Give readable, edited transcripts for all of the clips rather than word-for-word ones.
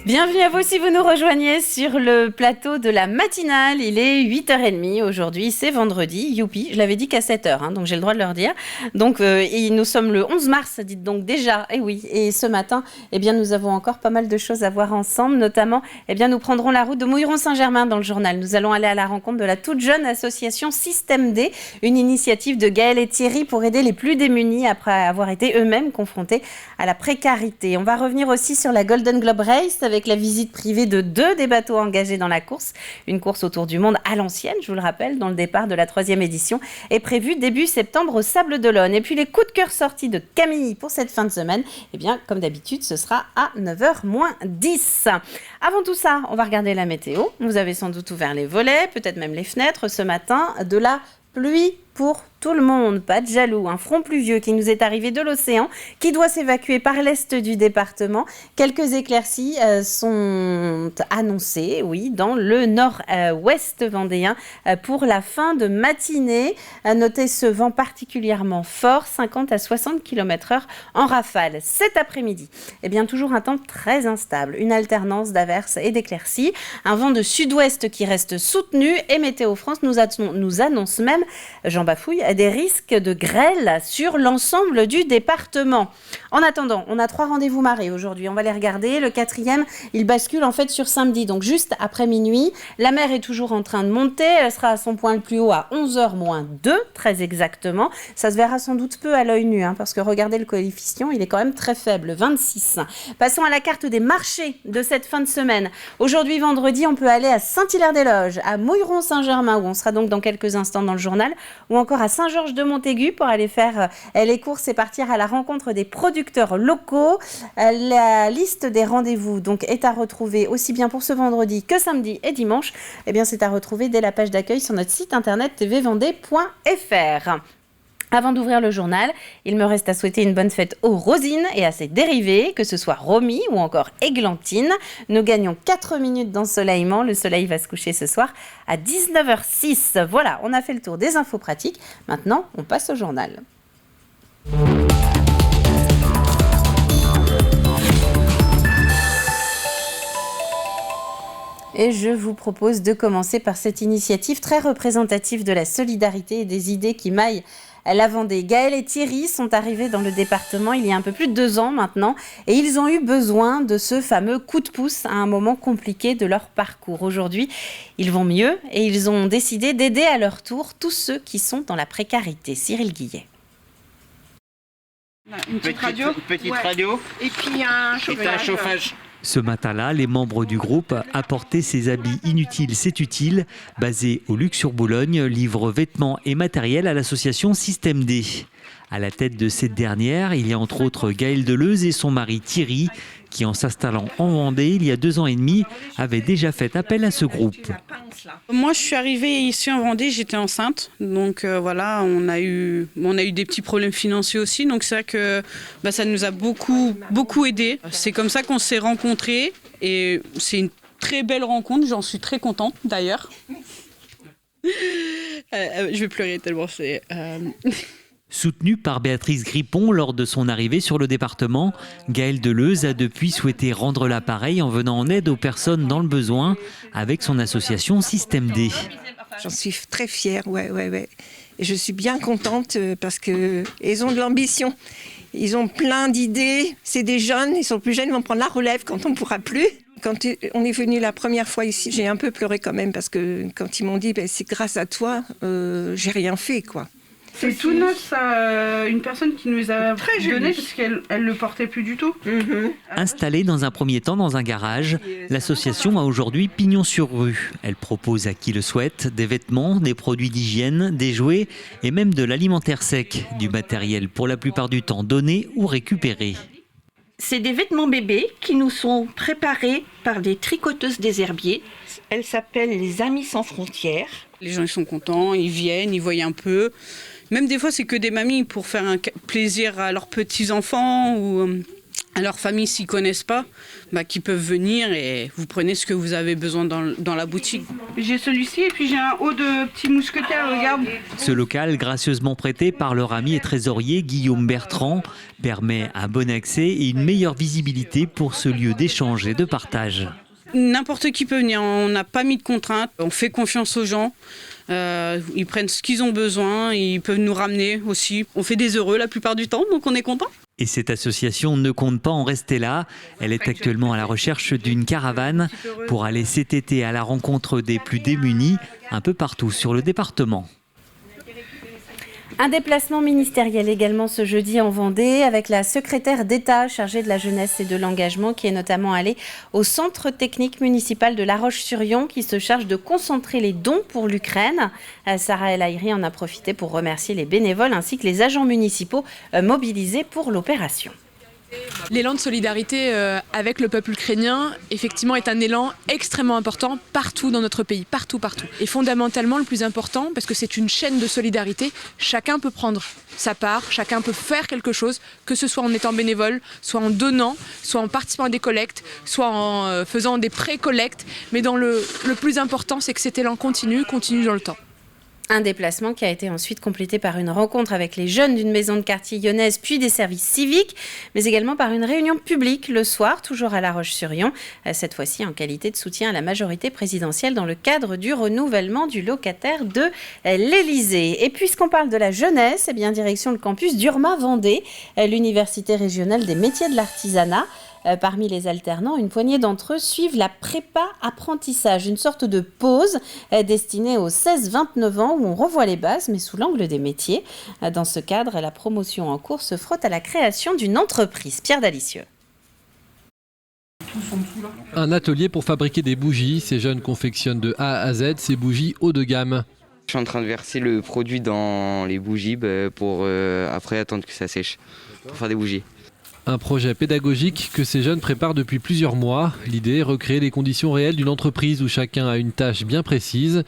Bienvenue à vous si vous nous rejoignez sur le plateau de la matinale. Il est 8h30 aujourd'hui, c'est vendredi, youpi. Je l'avais dit qu'à 7h, donc j'ai le droit de leur dire. Donc nous sommes le 11 mars, dites donc déjà, et oui. Et ce matin, nous avons encore pas mal de choses à voir ensemble. Notamment, nous prendrons la route de Mouilleron-Saint-Germain dans le journal. Nous allons aller à la rencontre de la toute jeune association Système D, une initiative de Gaël et Thierry pour aider les plus démunis après avoir été eux-mêmes confrontés à la précarité. On va revenir aussi sur la Golden Globe Race avec la visite privée de 2 des bateaux engagés dans la course. Une course autour du monde à l'ancienne, je vous le rappelle, dont le départ de la 3e édition est prévu début septembre au Sable d'Olonne. Et puis les coups de cœur sortis de Camille pour cette fin de semaine, comme d'habitude, ce sera à 9h moins 10. Avant tout ça, on va regarder la météo. Vous avez sans doute ouvert les volets, peut-être même les fenêtres ce matin. De la pluie pour tout le monde, pas de jaloux. Un front pluvieux qui nous est arrivé de l'océan, qui doit s'évacuer par l'est du département. Quelques éclaircies sont annoncées, oui, dans le nord-ouest vendéen pour la fin de matinée. Notez ce vent particulièrement fort, 50 à 60 km/h en rafale. Cet après-midi, toujours un temps très instable, une alternance d'averses et d'éclaircies, un vent de sud-ouest qui reste soutenu et Météo France nous annonce même, Jean Bafouille, des risques de grêle sur l'ensemble du département. En attendant, on a 3 rendez-vous marées aujourd'hui. On va les regarder. Le 4e, il bascule en fait sur samedi, donc juste après minuit. La mer est toujours en train de monter. Elle sera à son point le plus haut à 11h moins 2, très exactement. Ça se verra sans doute peu à l'œil nu, parce que regardez le coefficient, il est quand même très faible, 26. Passons à la carte des marchés de cette fin de semaine. Aujourd'hui, vendredi, on peut aller à Saint-Hilaire-des-Loges, à Mouilleron-Saint-Germain, où on sera donc dans quelques instants dans le journal, ou encore à Saint-Georges-de-Montaigu pour aller faire les courses et partir à la rencontre des producteurs locaux. La liste des rendez-vous donc est à retrouver aussi bien pour ce vendredi que samedi et dimanche. C'est à retrouver dès la page d'accueil sur notre site internet tvvendée.fr. Avant d'ouvrir le journal, il me reste à souhaiter une bonne fête aux rosines et à ses dérivés, que ce soit Romy ou encore Églantine. Nous gagnons 4 minutes d'ensoleillement. Le soleil va se coucher ce soir à 19h06. Voilà, on a fait le tour des infos pratiques. Maintenant, on passe au journal. Et je vous propose de commencer par cette initiative très représentative de la solidarité et des idées qui maillent la Vendée. Gaël et Thierry sont arrivés dans le département il y a un peu plus de 2 ans maintenant et ils ont eu besoin de ce fameux coup de pouce à un moment compliqué de leur parcours. Aujourd'hui, ils vont mieux et ils ont décidé d'aider à leur tour tous ceux qui sont dans la précarité. Cyril Guillet. Une petite radio. Et puis un chauffage. Ce matin-là, les membres du groupe Apporter ses habits inutiles, c'est utile, basé au Luc-sur-Boulogne, livrent vêtements et matériel à l'association Système D. À la tête de cette dernière, il y a entre autres Gaël Deleuze et son mari Thierry, qui en s'installant en Vendée il y a 2 ans et demi, avaient déjà fait appel à ce groupe. Moi, je suis arrivée ici en Vendée, j'étais enceinte, donc voilà, on a eu des petits problèmes financiers aussi, donc c'est vrai que ça nous a beaucoup aidé. C'est comme ça qu'on s'est rencontrés et c'est une très belle rencontre, j'en suis très contente d'ailleurs. Je vais pleurer tellement c'est... Soutenu par Béatrice Grippon lors de son arrivée sur le département, Gaël Deleuze a depuis souhaité rendre l'appareil en venant en aide aux personnes dans le besoin avec son association Système D. J'en suis très fière, ouais. Et je suis bien contente parce qu'ils ont de l'ambition. Ils ont plein d'idées. C'est des jeunes, ils sont plus jeunes, ils vont prendre la relève quand on ne pourra plus. Quand on est venu la première fois ici, j'ai un peu pleuré quand même parce que quand ils m'ont dit c'est grâce à toi, j'ai rien fait quoi. C'est tout neuf, ça, une personne qui nous a donné parce qu'elle le portait plus du tout. Installée dans un premier temps dans un garage, l'association a aujourd'hui pignon sur rue. Elle propose à qui le souhaite des vêtements, des produits d'hygiène, des jouets et même de l'alimentaire sec, du matériel pour la plupart du temps donné ou récupéré. C'est des vêtements bébés qui nous sont préparés par des tricoteuses des herbiers. Elles s'appellent les Amis sans frontières. Les gens ils sont contents, ils viennent, ils voient un peu. Même des fois, c'est que des mamies pour faire un plaisir à leurs petits-enfants ou leurs familles s'y connaissent pas, qui peuvent venir et vous prenez ce que vous avez besoin dans la boutique. J'ai celui-ci et puis j'ai un haut de petit mousquetaire, regarde. Ce local, gracieusement prêté par leur ami et trésorier Guillaume Bertrand, permet un bon accès et une meilleure visibilité pour ce lieu d'échange et de partage. N'importe qui peut venir, on n'a pas mis de contraintes, on fait confiance aux gens. Ils prennent ce qu'ils ont besoin, ils peuvent nous ramener aussi. On fait des heureux la plupart du temps, donc on est content. Et cette association ne compte pas en rester là. Elle est actuellement à la recherche d'une caravane pour aller cet été à la rencontre des plus démunis un peu partout sur le département. Un déplacement ministériel également ce jeudi en Vendée avec la secrétaire d'État chargée de la jeunesse et de l'engagement qui est notamment allée au centre technique municipal de La Roche-sur-Yon qui se charge de concentrer les dons pour l'Ukraine. Sarah El Haïry en a profité pour remercier les bénévoles ainsi que les agents municipaux mobilisés pour l'opération. L'élan de solidarité avec le peuple ukrainien, effectivement, est un élan extrêmement important partout dans notre pays, partout. Et fondamentalement, le plus important, parce que c'est une chaîne de solidarité, chacun peut prendre sa part, chacun peut faire quelque chose, que ce soit en étant bénévole, soit en donnant, soit en participant à des collectes, soit en faisant des pré-collectes. Mais le plus important, c'est que cet élan continue dans le temps. Un déplacement qui a été ensuite complété par une rencontre avec les jeunes d'une maison de quartier lyonnaise, puis des services civiques, mais également par une réunion publique le soir, toujours à La Roche-sur-Yon, cette fois-ci en qualité de soutien à la majorité présidentielle dans le cadre du renouvellement du locataire de l'Élysée. Et puisqu'on parle de la jeunesse, direction le campus d'Urma-Vendée, l'université régionale des métiers de l'artisanat. Parmi les alternants, une poignée d'entre eux suivent la prépa-apprentissage, une sorte de pause destinée aux 16-29 ans où on revoit les bases, mais sous l'angle des métiers. Dans ce cadre, la promotion en cours se frotte à la création d'une entreprise. Pierre Dalicieux. Un atelier pour fabriquer des bougies. Ces jeunes confectionnent de A à Z ces bougies haut de gamme. Je suis en train de verser le produit dans les bougies pour après attendre que ça sèche pour faire des bougies. Un projet pédagogique que ces jeunes préparent depuis plusieurs mois. L'idée est recréer les conditions réelles d'une entreprise où chacun a une tâche bien précise.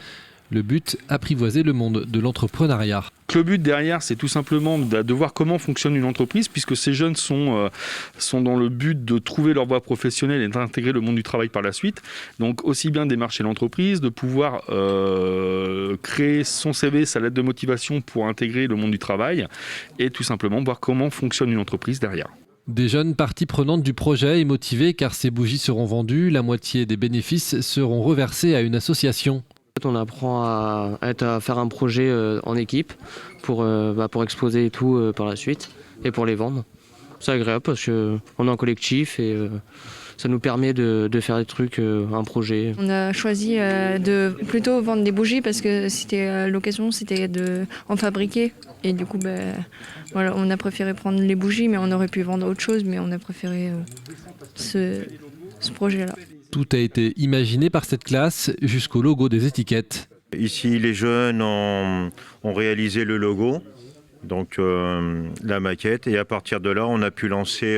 Le but, apprivoiser le monde de l'entrepreneuriat. Le but derrière, c'est tout simplement de voir comment fonctionne une entreprise, puisque ces jeunes sont dans le but de trouver leur voie professionnelle et d'intégrer le monde du travail par la suite. Donc aussi bien démarcher l'entreprise, de pouvoir créer son CV, sa lettre de motivation pour intégrer le monde du travail, et tout simplement voir comment fonctionne une entreprise derrière. Des jeunes parties prenantes du projet et motivés car ces bougies seront vendues, la moitié des bénéfices seront reversés à une association. On apprend à faire un projet en équipe pour exposer et tout par la suite et pour les vendre. C'est agréable parce qu'on est en collectif et ça nous permet de faire des trucs, un projet. On a choisi de plutôt vendre des bougies parce que l'occasion c'était d'en fabriquer. Et du coup, on a préféré prendre les bougies, mais on aurait pu vendre autre chose, mais on a préféré ce projet-là. Tout a été imaginé par cette classe jusqu'au logo des étiquettes. Ici, les jeunes ont réalisé le logo, donc la maquette, et à partir de là, on a pu lancer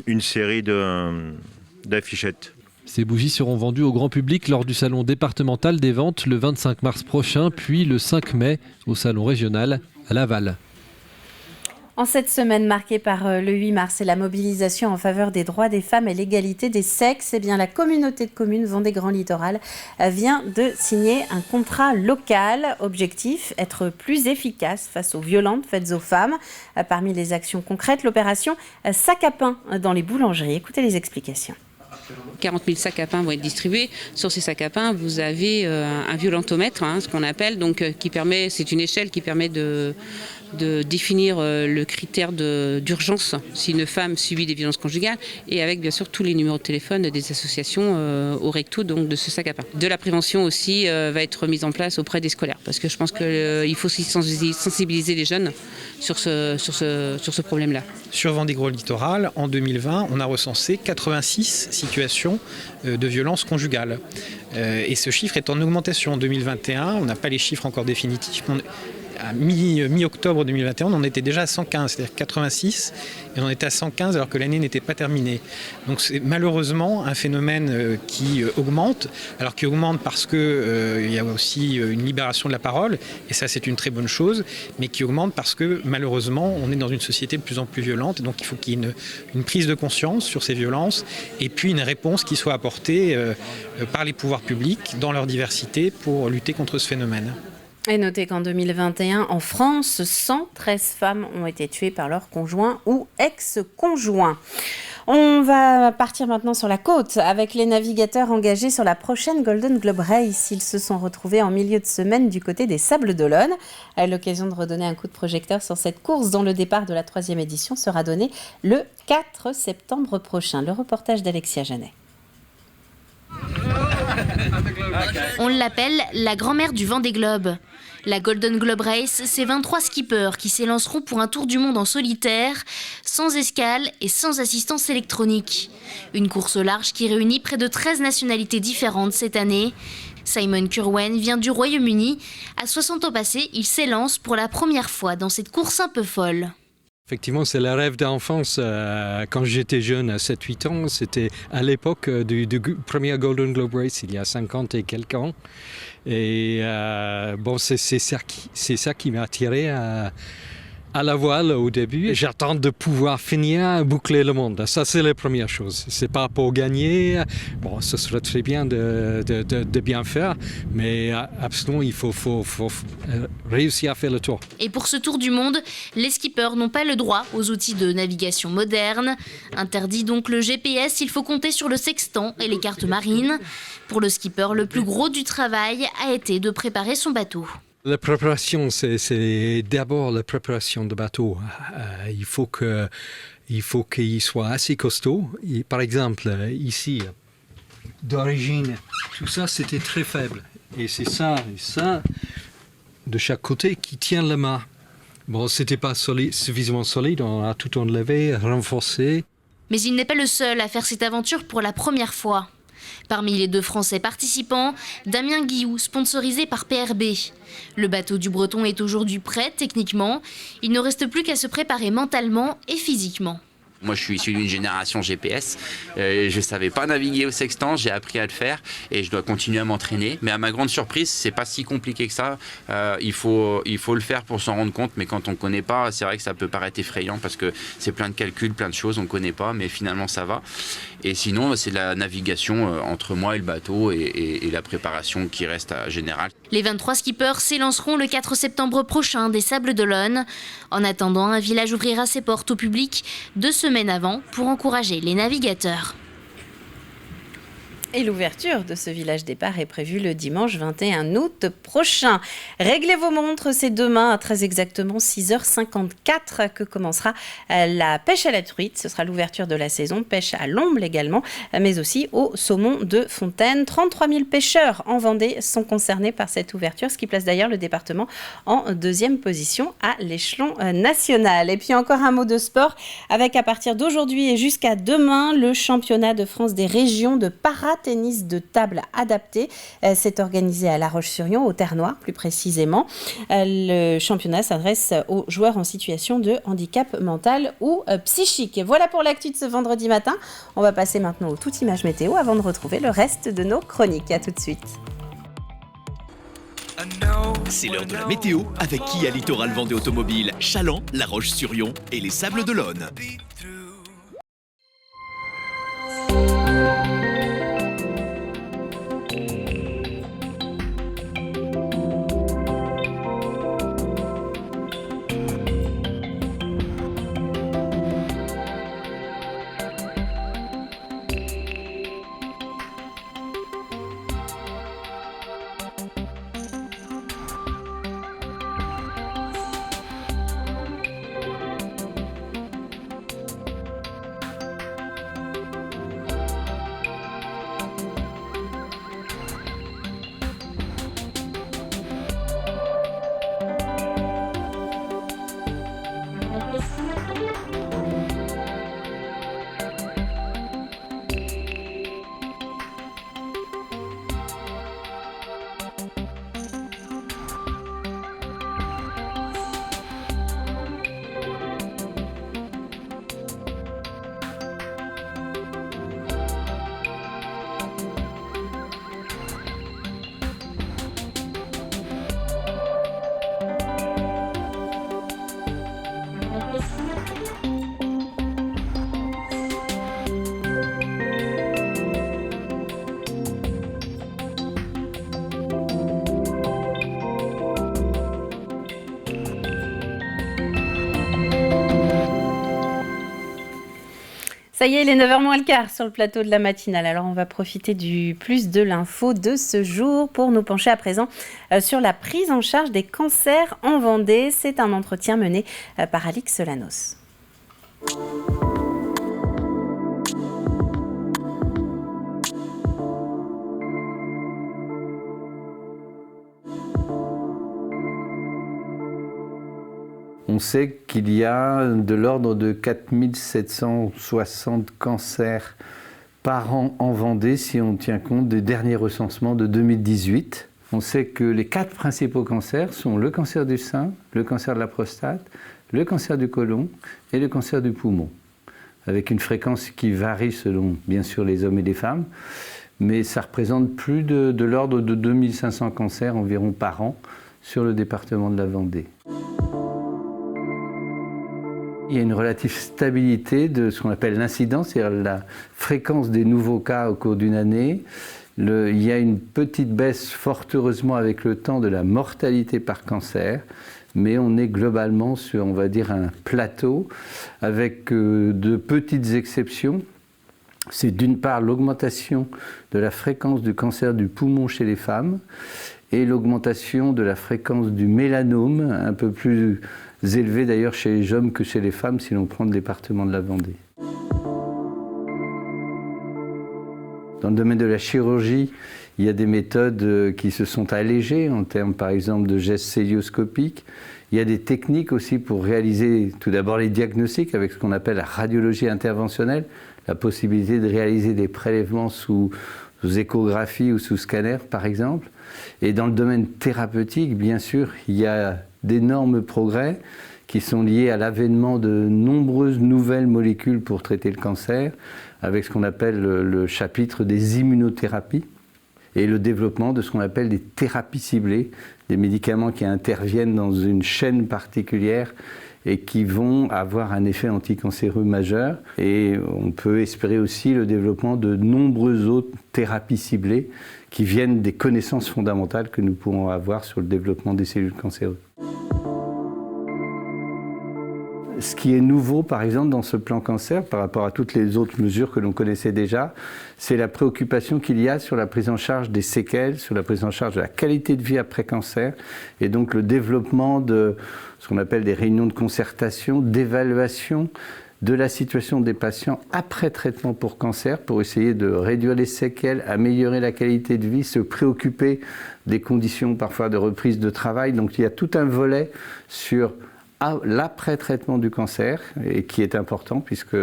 une série d'affichettes. Ces bougies seront vendues au grand public lors du salon départemental des ventes le 25 mars prochain, puis le 5 mai au salon régional à Laval. En cette semaine marquée par le 8 mars et la mobilisation en faveur des droits des femmes et l'égalité des sexes, la communauté de communes Vendée Grand Littoral vient de signer un contrat local. Objectif, être plus efficace face aux violences faites aux femmes. Parmi les actions concrètes, l'opération sac à pain dans les boulangeries. Écoutez les explications. 40 000 sacs à pain vont être distribués. Sur ces sacs à pain, vous avez un violentomètre, ce qu'on appelle, c'est une échelle qui permet de définir le critère d'urgence si une femme subit des violences conjugales, et avec bien sûr tous les numéros de téléphone des associations au recto donc de ce sac à pain. De la prévention aussi va être mise en place auprès des scolaires, parce que je pense qu'il faut aussi sensibiliser les jeunes sur ce problème-là. Sur Vendée Grand Littoral, en 2020, on a recensé 86 situations de violences conjugales. Et ce chiffre est en augmentation. En 2021, on n'a pas les chiffres encore définitifs. à mi-octobre 2021, on en était déjà à 115, c'est-à-dire 86, et on en était à 115 alors que l'année n'était pas terminée. Donc c'est malheureusement un phénomène qui augmente, alors qui augmente parce qu'il y a aussi une libération de la parole, et ça c'est une très bonne chose, mais qui augmente parce que malheureusement on est dans une société de plus en plus violente, et donc il faut qu'il y ait une prise de conscience sur ces violences, et puis une réponse qui soit apportée par les pouvoirs publics dans leur diversité pour lutter contre ce phénomène. Et notez qu'en 2021, en France, 113 femmes ont été tuées par leur conjoint ou ex-conjoint. On va partir maintenant sur la côte avec les navigateurs engagés sur la prochaine Golden Globe Race. Ils se sont retrouvés en milieu de semaine du côté des Sables d'Olonne. À l'occasion de redonner un coup de projecteur sur cette course dont le départ de la 3e édition sera donné le 4 septembre prochain. Le reportage d'Alexia Janet. On l'appelle la grand-mère du Vendée Globe. La Golden Globe Race, c'est 23 skippers qui s'élanceront pour un tour du monde en solitaire, sans escale et sans assistance électronique. Une course large qui réunit près de 13 nationalités différentes cette année. Simon Curwen vient du Royaume-Uni. À 60 ans passés, il s'élance pour la première fois dans cette course un peu folle. Effectivement, c'est le rêve d'enfance. Quand j'étais jeune, à 7-8 ans, c'était à l'époque du premier Golden Globe Race, il y a 50 et quelques ans. Et c'est ça qui m'a attiré à la voile au début. J'attends de pouvoir finir, boucler le monde. Ça, c'est la première chose. C'est pas pour gagner. Bon, ce serait très bien de bien faire, mais absolument, il faut réussir à faire le tour. Et pour ce tour du monde, les skippers n'ont pas le droit aux outils de navigation modernes. Interdit donc le GPS, il faut compter sur le sextant et les cartes marines. Pour le skipper, le plus gros du travail a été de préparer son bateau. La préparation, c'est d'abord la préparation de bateau. Il faut qu'il soit assez costaud. Et par exemple, ici, d'origine, tout ça, c'était très faible. Et c'est ça et ça, de chaque côté, qui tient le mât. Bon, c'était pas suffisamment solide, on a tout enlevé, renforcé. Mais il n'est pas le seul à faire cette aventure pour la première fois. Parmi les 2 Français participants, Damien Guillou, sponsorisé par PRB. Le bateau du Breton est aujourd'hui prêt techniquement. Il ne reste plus qu'à se préparer mentalement et physiquement. Moi, je suis issu d'une génération GPS. Je ne savais pas naviguer au sextant, j'ai appris à le faire et je dois continuer à m'entraîner. Mais à ma grande surprise, c'est pas si compliqué que ça. Il faut le faire pour s'en rendre compte, mais quand on ne connaît pas, c'est vrai que ça peut paraître effrayant parce que c'est plein de calculs, plein de choses, on ne connaît pas, mais finalement ça va. Et sinon, c'est la navigation entre moi et le bateau et la préparation qui reste générale. Les 23 skippers s'élanceront le 4 septembre prochain des Sables d'Olonne. En attendant, un village ouvrira ses portes au public 2 semaines avant pour encourager les navigateurs. Et l'ouverture de ce village départ est prévue le dimanche 21 août prochain. Réglez vos montres, c'est demain à très exactement 6h54 que commencera la pêche à la truite. Ce sera l'ouverture de la saison, pêche à l'omble également, mais aussi au saumon de fontaine. 33 000 pêcheurs en Vendée sont concernés par cette ouverture, ce qui place d'ailleurs le département en 2e position à l'échelon national. Et puis encore un mot de sport, avec à partir d'aujourd'hui et jusqu'à demain, le championnat de France des régions de paratennis de table adapté. C'est organisé à La Roche-sur-Yon, au Terre-Noire plus précisément. Le championnat s'adresse aux joueurs en situation de handicap mental ou psychique. Voilà pour l'actu de ce vendredi matin. On va passer maintenant au Tout Image Météo avant de retrouver le reste de nos chroniques. À tout de suite. C'est l'heure de la météo avec Kia Littoral Vendée Automobile, Chaland, La Roche-sur-Yon et les Sables d'Olonne. Ça y est, il est 9h moins le quart sur le plateau de la matinale. Alors, on va profiter du plus de l'info de ce jour pour nous pencher à présent sur la prise en charge des cancers en Vendée. C'est un entretien mené par Alix Solanos. On sait qu'il y a de l'ordre de 4760 cancers par an en Vendée si on tient compte des derniers recensements de 2018. On sait que les 4 principaux cancers sont le cancer du sein, le cancer de la prostate, le cancer du côlon et le cancer du poumon, avec une fréquence qui varie selon bien sûr les hommes et les femmes, mais ça représente plus de l'ordre de 2500 cancers environ par an sur le département de la Vendée. Il y a une relative stabilité de ce qu'on appelle l'incidence, c'est-à-dire la fréquence des nouveaux cas au cours d'une année. Il y a une petite baisse, fort heureusement, avec le temps de la mortalité par cancer, mais on est globalement sur, on va dire, un plateau avec de petites exceptions. C'est d'une part l'augmentation de la fréquence du cancer du poumon chez les femmes et l'augmentation de la fréquence du mélanome, un peu plus élevée d'ailleurs chez les hommes que chez les femmes si l'on prend le département de la Vendée. Dans le domaine de la chirurgie, il y a des méthodes qui se sont allégées en termes par exemple de gestes cœlioscopiques. Il y a des techniques aussi pour réaliser tout d'abord les diagnostics avec ce qu'on appelle la radiologie interventionnelle, la possibilité de réaliser des prélèvements sous échographie ou sous scanner par exemple. Et dans le domaine thérapeutique, bien sûr, il y a d'énormes progrès qui sont liés à l'avènement de nombreuses nouvelles molécules pour traiter le cancer, avec ce qu'on appelle le chapitre des immunothérapies et le développement de ce qu'on appelle des thérapies ciblées, des médicaments qui interviennent dans une chaîne particulière et qui vont avoir un effet anticancéreux majeur. Et on peut espérer aussi le développement de nombreuses autres thérapies ciblées qui viennent des connaissances fondamentales que nous pourrons avoir sur le développement des cellules cancéreuses. Ce qui est nouveau, par exemple, dans ce plan cancer, par rapport à toutes les autres mesures que l'on connaissait déjà, c'est la préoccupation qu'il y a sur la prise en charge des séquelles, sur la prise en charge de la qualité de vie après cancer, et donc le développement de ce qu'on appelle des réunions de concertation, d'évaluation de la situation des patients après traitement pour cancer, pour essayer de réduire les séquelles, améliorer la qualité de vie, se préoccuper des conditions parfois de reprise de travail. Donc il y a tout un volet sur l'après-traitement du cancer, et qui est important puisque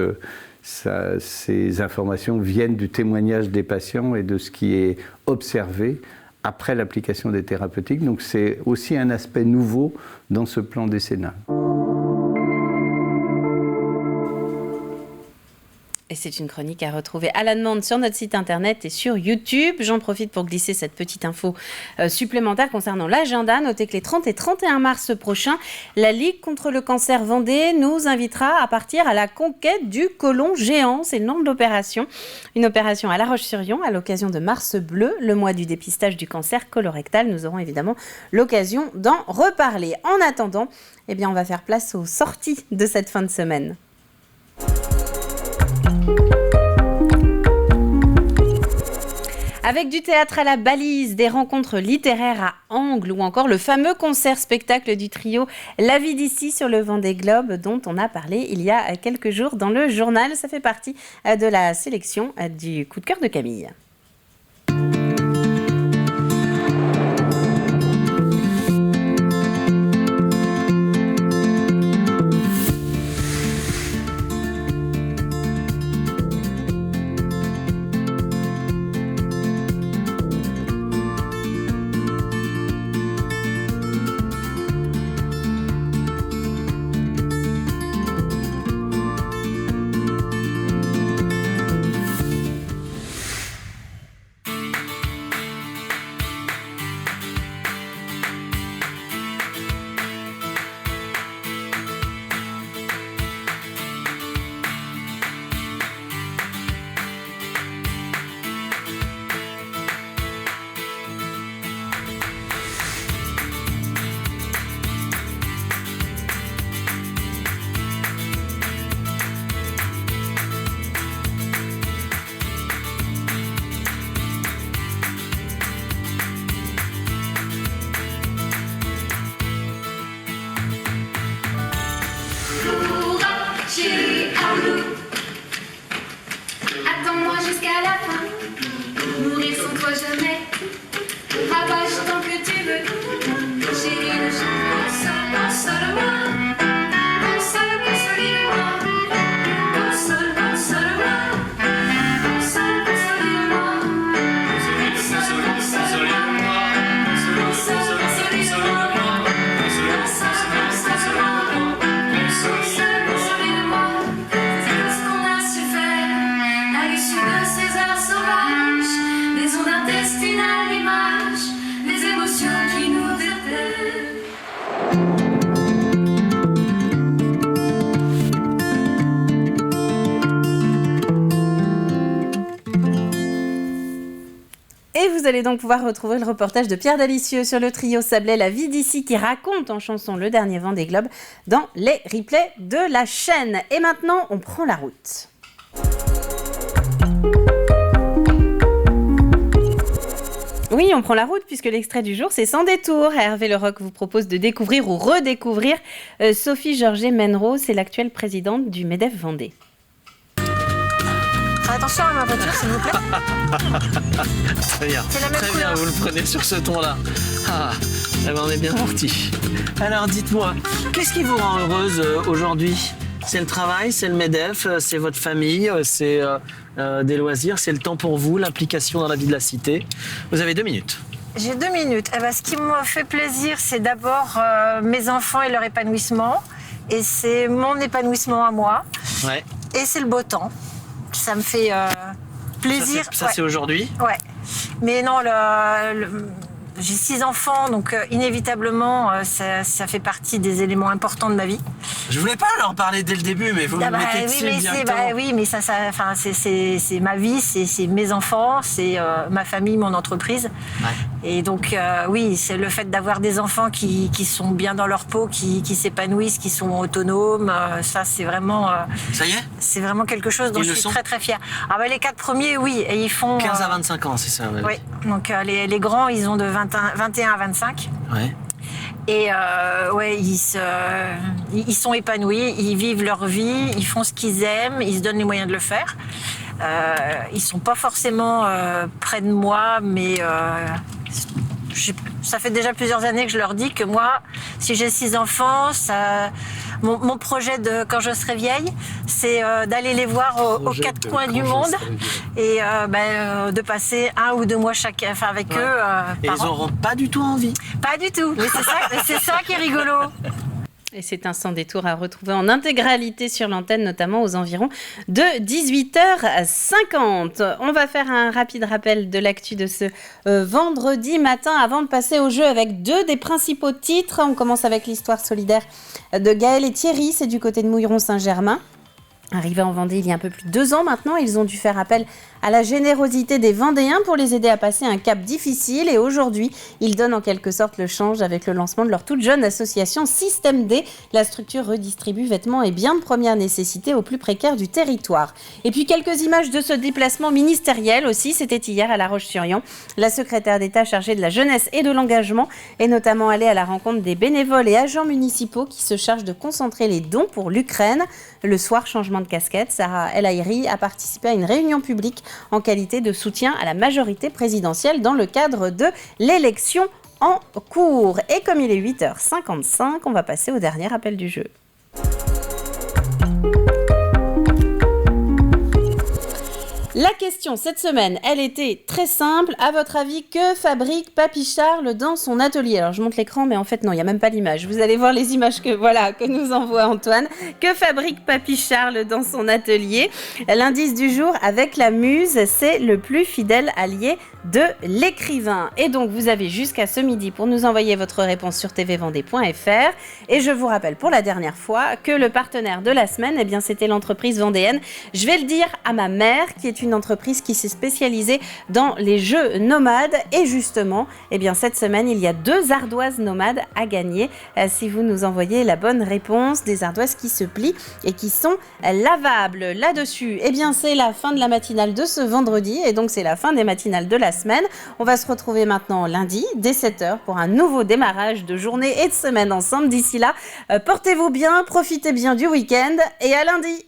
ces informations viennent du témoignage des patients et de ce qui est observé après l'application des thérapeutiques. Donc c'est aussi un aspect nouveau dans ce plan décennal. Et c'est une chronique à retrouver à la demande sur notre site internet et sur YouTube. J'en profite pour glisser cette petite info supplémentaire concernant l'agenda. Notez que les 30 et 31 mars prochains, la Ligue contre le cancer Vendée nous invitera à partir à la conquête du côlon géant. C'est le nom de l'opération. Une opération à La Roche-sur-Yon à l'occasion de Mars Bleu, le mois du dépistage du cancer colorectal. Nous aurons évidemment l'occasion d'en reparler. En attendant, eh bien, on va faire place aux sorties de cette fin de semaine. Avec du théâtre à la balise, des rencontres littéraires à Angles ou encore le fameux concert-spectacle du trio La vie d'ici sur le Vendée Globe dont on a parlé il y a quelques jours dans le journal. Ça fait partie de la sélection du coup de cœur de Camille. vous allez donc pouvoir retrouver le reportage de Pierre Dalicieux sur le trio Sablé, La vie d'ici, qui raconte en chanson le dernier Vendée Globe dans les replays de la chaîne. Et maintenant, on prend la route. Oui, on prend la route puisque l'extrait du jour, c'est Sans détour. Hervé Leroc vous propose de découvrir ou redécouvrir Sophie Georget-Menrot, c'est l'actuelle présidente du MEDEF Vendée. Attention à ma voiture, s'il vous plaît. Très bien, c'est la même très couleur. bien, vous le prenez sur ce ton-là. Ah, eh ben on est bien parti. Alors dites-moi, qu'est-ce qui vous rend heureuse aujourd'hui ? C'est le travail, c'est le MEDEF, c'est votre famille, c'est des loisirs, c'est le temps pour vous, l'implication dans la vie de la cité. Vous avez 2 minutes. J'ai 2 minutes. Eh ben, ce qui me fait plaisir, c'est d'abord mes enfants et leur épanouissement. Et c'est mon épanouissement à moi. Ouais. Et c'est le beau temps. Ça me fait plaisir. Ça, c'est aujourd'hui ? Ouais. Mais non, j'ai 6 enfants, donc inévitablement, ça fait partie des éléments importants de ma vie. Je voulais pas leur parler dès le début, mais vous me mettez dessus directement. Oui, mais c'est ma vie, c'est mes enfants, c'est ma famille, mon entreprise. Ouais. Et donc, oui, c'est le fait d'avoir des enfants qui sont bien dans leur peau, qui s'épanouissent, qui sont autonomes. Ça, c'est vraiment... ça y est ? C'est vraiment quelque chose dont je suis très, très fière. Ah bah, les 4 premiers, oui, et ils font... 15 à 25 ans, c'est ça ? Oui, donc les grands, ils ont de 21 à 25. Ouais. Et ouais, ils sont épanouis, ils vivent leur vie, ils font ce qu'ils aiment, ils se donnent les moyens de le faire. Ils sont pas forcément près de moi, mais ça fait déjà plusieurs années que je leur dis que moi, si j'ai 6 enfants, mon projet de quand je serai vieille, c'est d'aller les voir aux 4 coins du monde et de passer 1 ou 2 mois avec eux. Et ils n'auront pas du tout envie. Pas du tout. Mais c'est ça qui est rigolo. Et c'est un Sans détour à retrouver en intégralité sur l'antenne, notamment aux environs de 18h50. On va faire un rapide rappel de l'actu de ce vendredi matin avant de passer au jeu avec 2 des principaux titres. On commence avec l'histoire solidaire de Gaël et Thierry, c'est du côté de Mouilleron-Saint-Germain. Arrivés en Vendée il y a un peu plus de 2 ans maintenant, ils ont dû faire appel à la générosité des Vendéens pour les aider à passer un cap difficile. Et aujourd'hui, ils donnent en quelque sorte le change avec le lancement de leur toute jeune association Système D. La structure redistribue vêtements et biens de première nécessité aux plus précaires du territoire. Et puis quelques images de ce déplacement ministériel aussi. C'était hier à La Roche-sur-Yon. La secrétaire d'État chargée de la jeunesse et de l'engagement est notamment allée à la rencontre des bénévoles et agents municipaux qui se chargent de concentrer les dons pour l'Ukraine. Le soir, changement de casquette, Sarah El Haïry a participé à une réunion publique en qualité de soutien à la majorité présidentielle dans le cadre de l'élection en cours. Et comme il est 8h55, on va passer au dernier appel du jeu. La question cette semaine, elle était très simple. À votre avis, que fabrique Papy Charles dans son atelier ? Alors je monte l'écran, mais en fait non, il n'y a même pas l'image. Vous allez voir les images que nous envoie Antoine. Que fabrique Papy Charles dans son atelier ? L'indice du jour avec la muse, c'est le plus fidèle allié de l'écrivain. Et donc vous avez jusqu'à ce midi pour nous envoyer votre réponse sur tvvendée.fr. Et je vous rappelle pour la dernière fois que le partenaire de la semaine, c'était l'entreprise vendéenne. Je vais le dire à ma mère, qui est une entreprise qui s'est spécialisée dans les jeux nomades. Et justement, cette semaine, il y a 2 ardoises nomades à gagner. Si vous nous envoyez la bonne réponse, des ardoises qui se plient et qui sont lavables. Là-dessus, c'est la fin de la matinale de ce vendredi. Et donc, c'est la fin des matinales de la semaine. On va se retrouver maintenant lundi dès 7h pour un nouveau démarrage de journée et de semaine ensemble. D'ici là, portez-vous bien, profitez bien du week-end et à lundi.